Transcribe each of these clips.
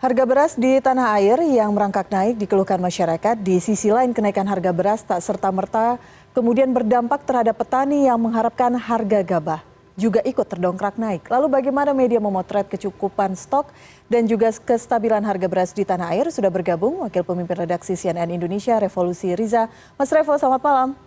Harga beras di tanah air yang merangkak naik dikeluhkan masyarakat. Di sisi lain kenaikan harga beras tak serta-merta kemudian berdampak terhadap petani yang mengharapkan harga gabah juga ikut terdongkrak naik. Lalu bagaimana media memotret kecukupan stok dan juga kestabilan harga beras di tanah air? Sudah bergabung Wakil Pemimpin Redaksi CNN Indonesia Revolusi Riza. Mas Revo, selamat malam.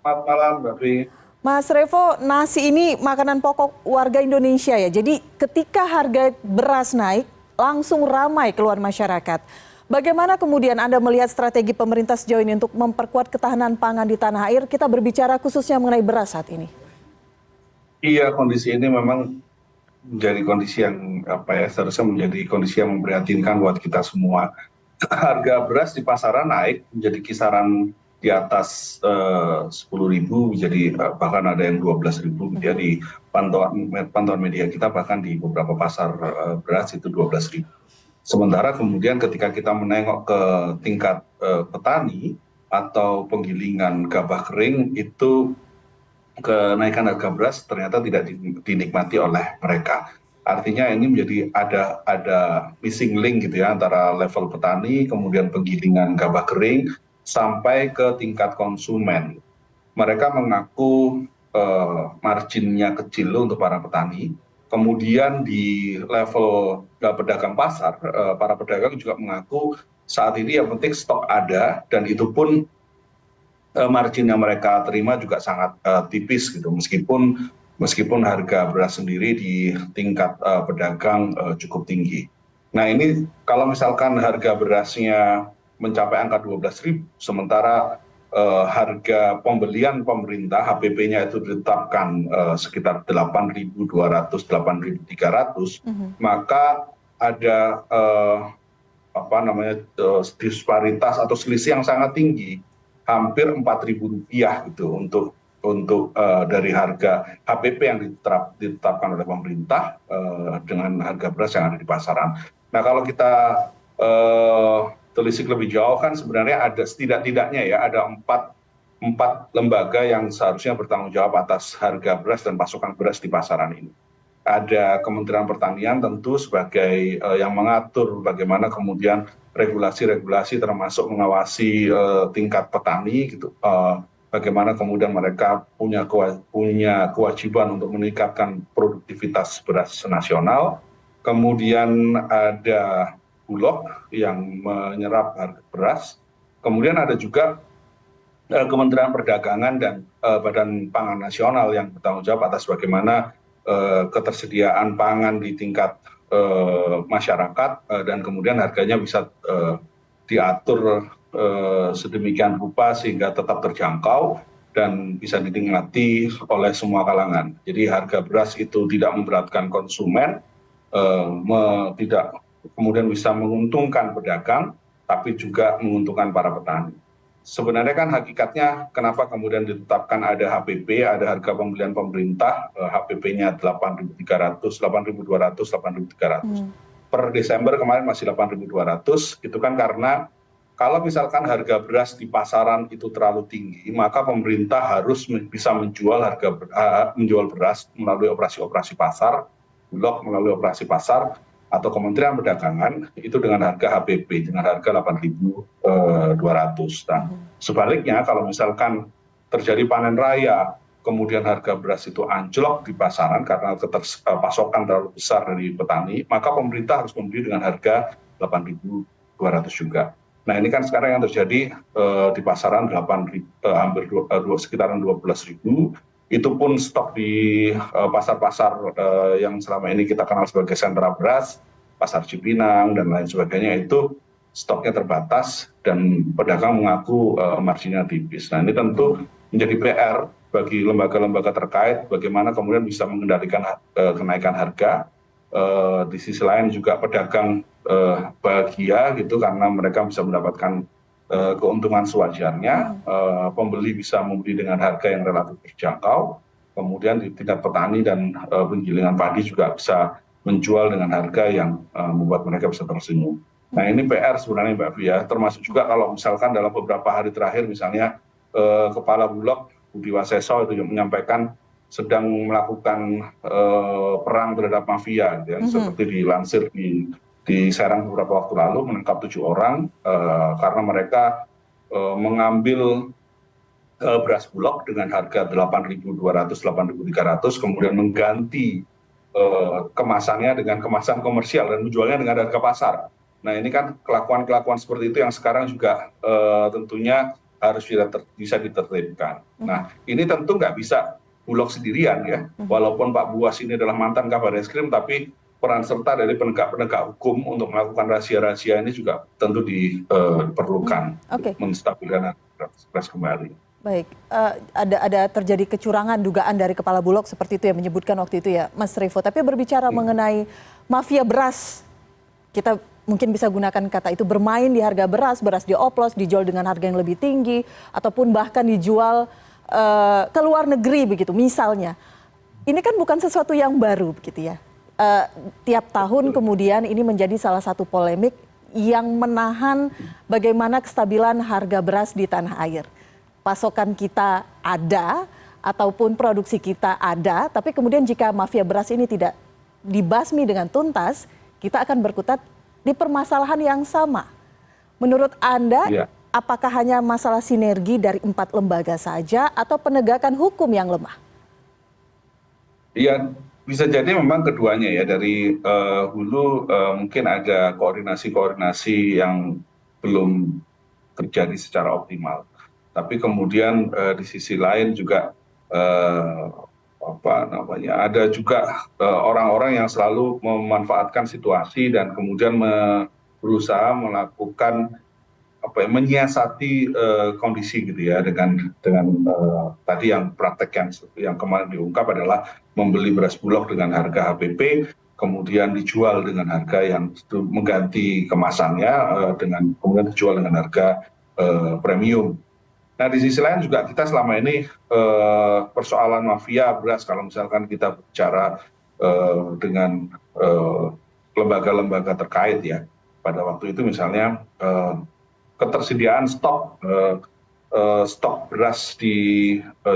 Selamat malam, Mbak Fi. Mas Revo, nasi ini makanan pokok warga Indonesia ya. Jadi ketika harga beras naik, langsung ramai keluar masyarakat. Bagaimana kemudian Anda melihat strategi pemerintah sejauh ini untuk memperkuat ketahanan pangan di tanah air? Kita berbicara khususnya mengenai beras saat ini. Iya, kondisi ini memang menjadi kondisi yang seharusnya menjadi kondisi yang memprihatinkan buat kita semua. Harga beras di pasaran naik menjadi kisaran di atas 10.000, jadi bahkan ada yang 12.000 ya di pantauan media kita, bahkan di beberapa pasar beras itu 12.000. Sementara kemudian ketika kita menengok ke tingkat petani atau penggilingan gabah kering, itu kenaikan harga beras ternyata tidak dinikmati oleh mereka. Artinya ini menjadi ada missing link gitu ya antara level petani, kemudian penggilingan gabah kering, sampai ke tingkat konsumen. Mereka mengaku marginnya kecil untuk para petani. Kemudian di level pedagang pasar, para pedagang juga mengaku saat ini yang penting stok ada, dan itu pun margin yang mereka terima juga sangat tipis gitu, meskipun harga beras sendiri di tingkat pedagang cukup tinggi. Nah ini kalau misalkan harga berasnya mencapai angka 12.000, sementara harga pembelian pemerintah HPP-nya itu ditetapkan sekitar 8.200, 8.300, maka ada disparitas atau selisih yang sangat tinggi, hampir Rp4.000 gitu untuk dari harga HPP yang ditetapkan oleh pemerintah dengan harga beras yang ada di pasaran. Nah kalau kita telisik lebih jauh, kan sebenarnya ada setidak-tidaknya ya ada empat lembaga yang seharusnya bertanggung jawab atas harga beras dan pasokan beras di pasaran ini. Ada Kementerian Pertanian tentu sebagai yang mengatur bagaimana kemudian regulasi-regulasi termasuk mengawasi tingkat petani gitu. Bagaimana kemudian mereka punya kewajiban untuk meningkatkan produktivitas beras nasional. Kemudian ada Bulog yang menyerap harga beras. Kemudian ada juga Kementerian Perdagangan dan Badan Pangan Nasional yang bertanggung jawab atas bagaimana ketersediaan pangan di tingkat masyarakat, dan kemudian harganya bisa diatur sedemikian rupa sehingga tetap terjangkau dan bisa dinikmati oleh semua kalangan. Jadi harga beras itu tidak memberatkan konsumen, tidak kemudian bisa menguntungkan pedagang, tapi juga menguntungkan para petani. Sebenarnya kan hakikatnya kenapa kemudian ditetapkan ada HPP, ada harga pembelian pemerintah, HPP-nya 8.300, 8.200, 8.300. Per Desember kemarin masih 8.200, itu kan karena kalau misalkan harga beras di pasaran itu terlalu tinggi, maka pemerintah harus bisa menjual beras melalui operasi-operasi pasar, Bulog melalui operasi pasar, atau Kementerian Perdagangan itu dengan harga HPP, dengan harga 8.200. Dan sebaliknya kalau misalkan terjadi panen raya, kemudian harga beras itu anjlok di pasaran karena pasokan terlalu besar dari petani, maka pemerintah harus membeli dengan harga 8.200 juga. Nah ini kan sekarang yang terjadi di pasaran hampir sekitaran 12.000. Itu pun stok di pasar-pasar yang selama ini kita kenal sebagai sentra beras, pasar Cipinang dan lain sebagainya, itu stoknya terbatas dan pedagang mengaku marginnya tipis. Nah ini tentu menjadi PR bagi lembaga-lembaga terkait bagaimana kemudian bisa mengendalikan kenaikan harga. Di sisi lain juga pedagang bahagia gitu karena mereka bisa mendapatkan keuntungan sewajarnya, pembeli bisa membeli dengan harga yang relatif terjangkau, kemudian di tingkat petani dan penggilingan padi juga bisa menjual dengan harga yang membuat mereka bisa tersenyum. Nah ini PR sebenarnya Mbak Fia, termasuk juga kalau misalkan dalam beberapa hari terakhir misalnya Kepala Bulog Budi Waseso itu menyampaikan sedang melakukan perang terhadap mafia, gitu ya, seperti dilansir di di Serang beberapa waktu lalu menangkap 7 orang karena mereka mengambil beras Bulog dengan harga 8.200, 8.300, kemudian mengganti kemasannya dengan kemasan komersial dan menjualnya dengan harga pasar. Nah ini kan kelakuan-kelakuan seperti itu yang sekarang juga tentunya harus bisa ditertibkan. Nah ini tentu nggak bisa Bulog sendirian ya, walaupun Pak Buas ini adalah mantan Kabar Eskrim, tapi peran serta dari penegak-penegak hukum untuk melakukan rahasia-rahasia ini juga tentu diperlukan untuk Oke. menstabilkan harga beras kembali. Baik, ada terjadi kecurangan dugaan dari Kepala Bulog seperti itu yang menyebutkan waktu itu ya, Mas Revo. Tapi berbicara mengenai mafia beras, kita mungkin bisa gunakan kata itu, bermain di harga beras, beras dioplos, dijual dengan harga yang lebih tinggi, ataupun bahkan dijual ke luar negeri begitu misalnya. Ini kan bukan sesuatu yang baru begitu ya. Tiap tahun kemudian ini menjadi salah satu polemik yang menahan bagaimana kestabilan harga beras di tanah air. Pasokan kita ada ataupun produksi kita ada, tapi kemudian jika mafia beras ini tidak dibasmi dengan tuntas, kita akan berkutat di permasalahan yang sama. Menurut Anda, apakah hanya masalah sinergi dari 4 lembaga saja atau penegakan hukum yang lemah? Iya, bisa jadi memang keduanya ya. Dari hulu mungkin ada koordinasi-koordinasi yang belum terjadi secara optimal. Tapi kemudian di sisi lain juga ada juga orang-orang yang selalu memanfaatkan situasi dan kemudian berusaha melakukan menyiasati kondisi gitu ya, dengan tadi yang praktek yang kemarin diungkap adalah membeli beras Bulog dengan harga HPP, kemudian dijual dengan harga yang mengganti kemasannya, kemudian dijual dengan harga premium. Nah di sisi lain juga kita selama ini persoalan mafia beras, kalau misalkan kita bicara dengan lembaga-lembaga terkait ya, pada waktu itu misalnya ketersediaan stok beras di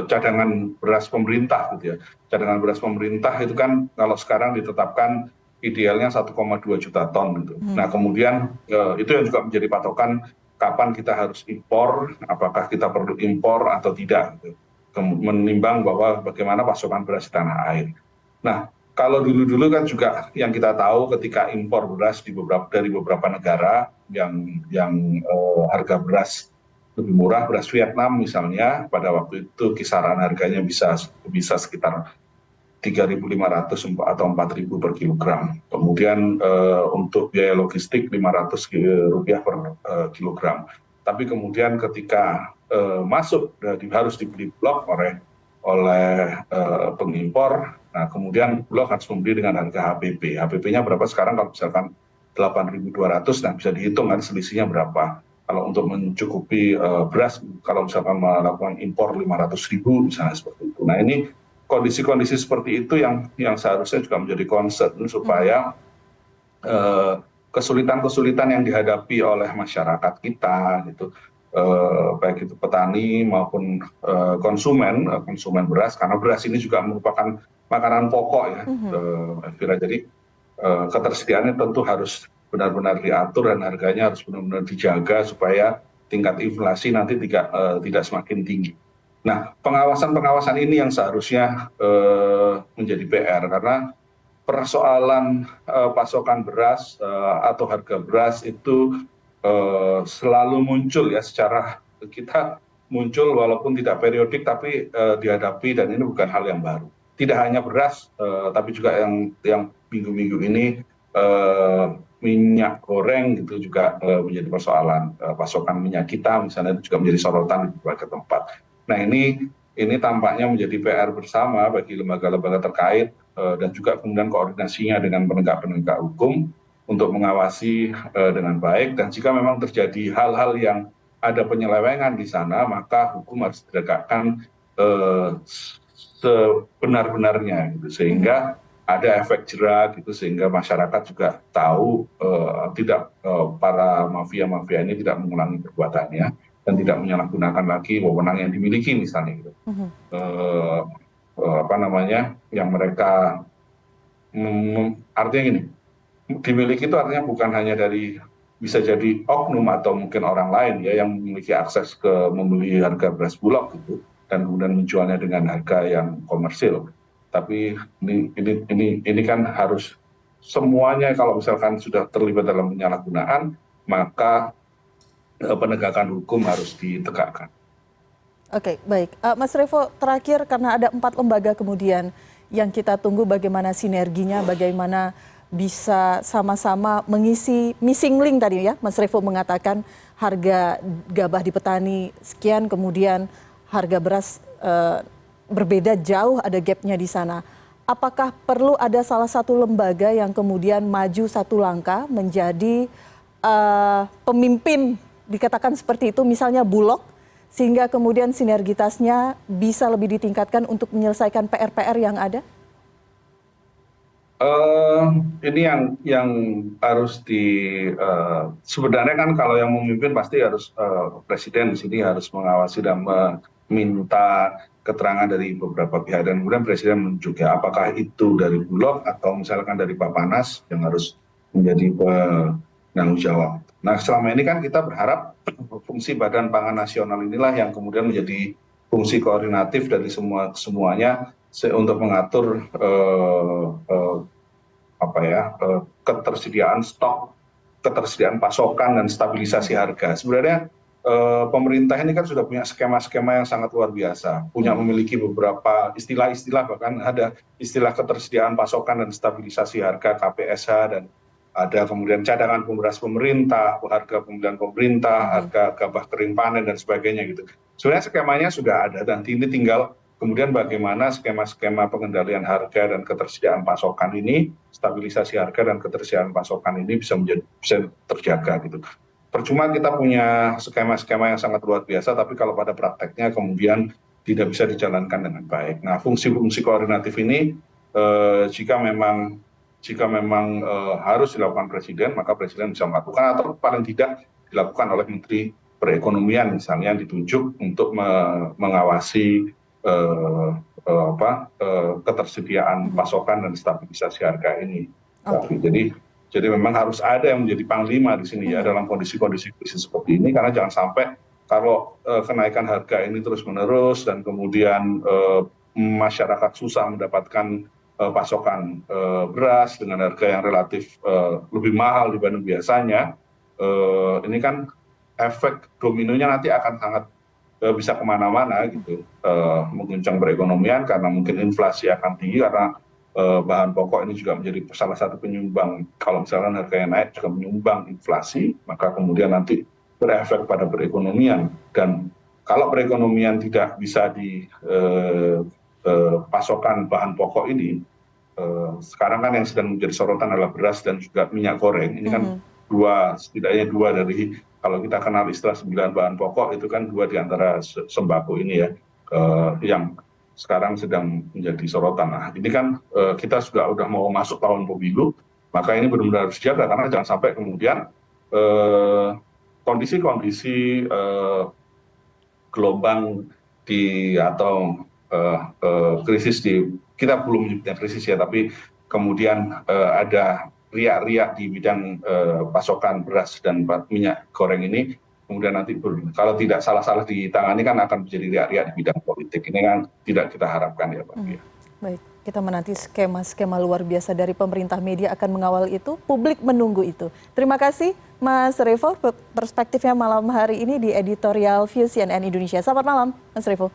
cadangan beras pemerintah gitu ya. Cadangan beras pemerintah itu kan kalau sekarang ditetapkan idealnya 1,2 juta ton gitu. Nah kemudian itu yang juga menjadi patokan kapan kita harus impor, apakah kita perlu impor atau tidak gitu. Menimbang bahwa bagaimana pasokan beras di tanah air. Nah kalau dulu-dulu kan juga yang kita tahu ketika impor beras dari beberapa negara yang harga beras lebih murah, beras Vietnam misalnya, pada waktu itu kisaran harganya bisa sekitar 3.500 atau 4.000 per kilogram. Kemudian untuk biaya logistik Rp500 per kilogram. Tapi kemudian ketika masuk harus dibeli Bulog oleh pengimpor. Nah kemudian Bulog harus membeli dengan harga HPP. HPP-nya berapa sekarang kalau misalkan 8.200, nah bisa dihitung kan selisihnya berapa. Kalau untuk mencukupi beras, kalau misalkan melakukan impor 500.000 misalnya seperti itu. Nah ini kondisi-kondisi seperti itu yang seharusnya juga menjadi concern supaya kesulitan-kesulitan yang dihadapi oleh masyarakat kita gitu, baik itu petani maupun konsumen beras, karena beras ini juga merupakan makanan pokok ya, Elvira. Jadi ketersediaannya tentu harus benar-benar diatur dan harganya harus benar-benar dijaga supaya tingkat inflasi nanti tidak semakin tinggi. Nah pengawasan ini yang seharusnya menjadi PR, karena persoalan pasokan beras atau harga beras itu selalu muncul ya, secara kita muncul walaupun tidak periodik tapi dihadapi, dan ini bukan hal yang baru. Tidak hanya beras tapi juga yang minggu-minggu ini minyak goreng gitu juga menjadi persoalan. Pasokan minyak kita misalnya itu juga menjadi sorotan di berbagai tempat. Nah ini tampaknya menjadi PR bersama bagi lembaga-lembaga terkait dan juga kemudian koordinasinya dengan penegak-penegak hukum untuk mengawasi dengan baik, dan jika memang terjadi hal-hal yang ada penyelewengan di sana, maka hukum harus ditegakkan sebenar-benarnya gitu, sehingga ada efek jera gitu, sehingga masyarakat juga tahu para mafia-mafia ini tidak mengulangi perbuatannya dan tidak menyalahgunakan lagi wewenang yang dimiliki misalnya gitu. Yang mereka artinya gini, dimiliki itu artinya bukan hanya dari bisa jadi oknum atau mungkin orang lain ya yang memiliki akses ke membeli harga beras bulog gitu dan kemudian menjualnya dengan harga yang komersil. Tapi ini kan harus semuanya kalau misalkan sudah terlibat dalam penyalahgunaan, maka penegakan hukum harus ditegakkan. Oke, baik. Mas Revo, terakhir karena ada 4 lembaga kemudian yang kita tunggu bagaimana sinerginya, bagaimana bisa sama-sama mengisi missing link tadi ya. Mas Revo mengatakan harga gabah di petani sekian, kemudian harga beras berbeda jauh, ada gapnya di sana. Apakah perlu ada salah satu lembaga yang kemudian maju satu langkah menjadi pemimpin, dikatakan seperti itu, misalnya Bulog, sehingga kemudian sinergitasnya bisa lebih ditingkatkan untuk menyelesaikan PR-PR yang ada? Ini yang harus sebenarnya kan kalau yang memimpin pasti harus presiden di sini harus mengawasi dan meminta keterangan dari beberapa pihak dan kemudian presiden juga apakah itu dari Bulog atau misalkan dari Bapanas yang harus menjadi penanggung jawab. Nah selama ini kan kita berharap fungsi Badan Pangan Nasional inilah yang kemudian menjadi fungsi koordinatif dari semuanya untuk mengatur ketersediaan stok, ketersediaan pasokan dan stabilisasi harga. Sebenarnya pemerintah ini kan sudah punya skema-skema yang sangat luar biasa, memiliki beberapa istilah-istilah, bahkan ada istilah ketersediaan pasokan dan stabilisasi harga KPSH, dan ada kemudian cadangan beras pemerintah, harga pembelian pemerintah, harga gabah kering panen dan sebagainya gitu. Sebenarnya skemanya sudah ada dan ini tinggal kemudian bagaimana skema-skema pengendalian harga dan ketersediaan pasokan ini, stabilisasi harga dan ketersediaan pasokan ini bisa terjaga gitu. Percuma kita punya skema-skema yang sangat luar biasa, tapi kalau pada prakteknya kemudian tidak bisa dijalankan dengan baik. Nah, fungsi-fungsi koordinatif ini jika memang harus dilakukan presiden, maka presiden bisa melakukan atau paling tidak dilakukan oleh Menteri Perekonomian misalnya yang ditunjuk untuk mengawasi ketersediaan pasokan dan stabilisasi harga ini. Jadi memang harus ada yang menjadi panglima di sini ya dalam kondisi-kondisi krisis seperti ini, karena jangan sampai kalau kenaikan harga ini terus-menerus dan kemudian masyarakat susah mendapatkan pasokan beras dengan harga yang relatif lebih mahal dibanding biasanya, ini kan efek dominonya nanti akan sangat bisa kemana-mana gitu, mengguncang perekonomian karena mungkin inflasi akan tinggi karena bahan pokok ini juga menjadi salah satu penyumbang, kalau misalkan harganya naik juga menyumbang inflasi, maka kemudian nanti berefek pada perekonomian. Dan kalau perekonomian tidak bisa di pasokan bahan pokok ini, sekarang kan yang sedang menjadi sorotan adalah beras dan juga minyak goreng. Ini kan setidaknya dua dari, kalau kita kenal istilah 9 bahan pokok, itu kan 2 di antara sembako ini ya, yang sekarang sedang menjadi sorotan. Nah ini kan kita udah mau masuk tahun pemilu, maka ini benar-benar harus dijaga karena jangan sampai kemudian kondisi-kondisi gelombang atau krisis kita belum menyebutnya krisis ya, tapi kemudian ada riak-riak di bidang pasokan beras dan minyak goreng ini, kemudian nanti kalau tidak salah-salah ditangani kan akan menjadi riak-riak di bidang politik. Ini kan tidak kita harapkan ya Pak. Baik, kita menanti skema-skema luar biasa dari pemerintah, media akan mengawal itu, publik menunggu itu. Terima kasih Mas Revo, perspektifnya malam hari ini di Editorial View CNN Indonesia. Selamat malam Mas Revo.